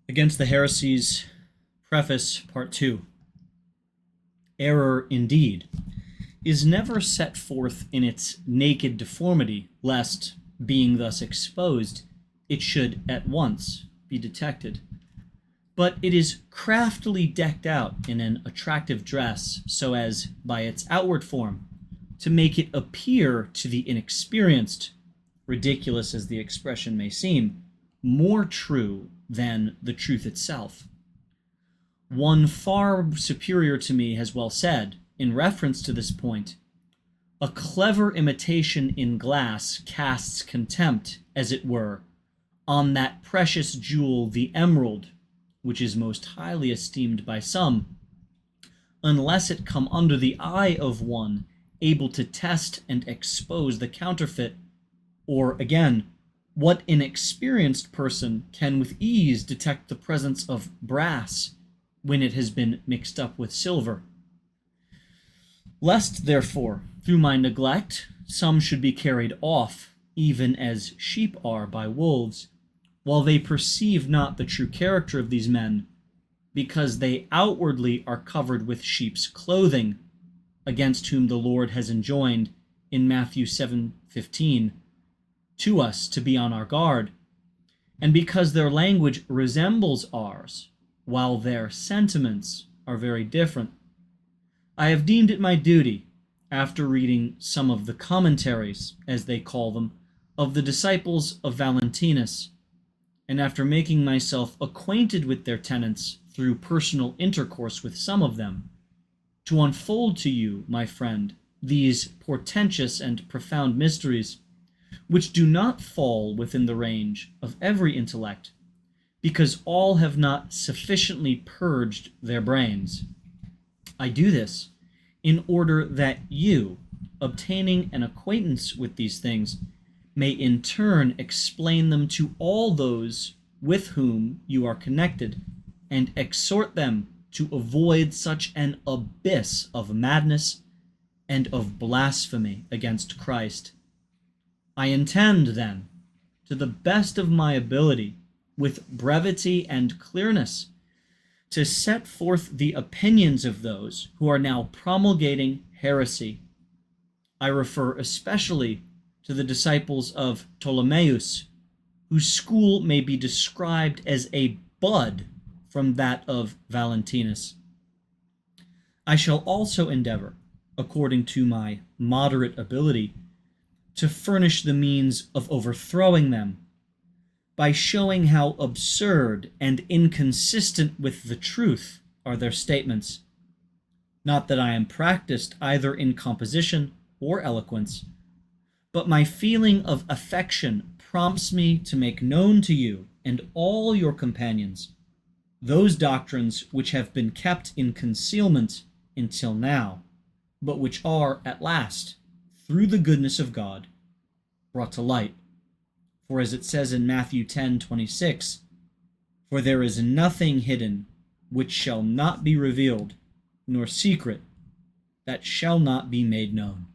Against the Heresies, Preface, Part 2. Error, indeed, is never set forth in its naked deformity, lest, being thus exposed, it should at once be detected. But it is craftily decked out in an attractive dress, so as, by its outward form, to make it appear to the inexperienced, ridiculous as the expression may seem, more true than the truth itself. One far superior to me has well said, in reference to this point, "A clever imitation in glass casts contempt, as it were, on that precious jewel the emerald, which is most highly esteemed by some, unless it come under the eye of one able to test and expose the counterfeit." Or again, what inexperienced person can with ease detect the presence of brass when it has been mixed up with silver? Lest, therefore, through my neglect, some should be carried off, even as sheep are by wolves, while they perceive not the true character of these men, because they outwardly are covered with sheep's clothing, against whom the Lord has enjoined in Matthew 7:15 to us to be on our guard, and because their language resembles ours, while their sentiments are very different. I have deemed it my duty, after reading some of the commentaries, as they call them, of the disciples of Valentinus, and after making myself acquainted with their tenets through personal intercourse with some of them, to unfold to you, my friend, these portentous and profound mysteries, which do not fall within the range of every intellect, because all have not sufficiently purged their brains. I do this in order that you, obtaining an acquaintance with these things, may in turn explain them to all those with whom you are connected, and exhort them to avoid such an abyss of madness and of blasphemy against Christ. I intend, then, to the best of my ability, with brevity and clearness, to set forth the opinions of those who are now promulgating heresy. I refer especially to the disciples of Ptolemaeus, whose school may be described as a bud from that of Valentinus. I shall also endeavor, according to my moderate ability, to furnish the means of overthrowing them, by showing how absurd and inconsistent with the truth are their statements. Not that I am practiced either in composition or eloquence, but my feeling of affection prompts me to make known to you and all your companions those doctrines which have been kept in concealment until now, but which are at last, through the goodness of God, brought to light. For as it says in Matthew 10:26, "For there is nothing hidden which shall not be revealed, nor secret that shall not be made known."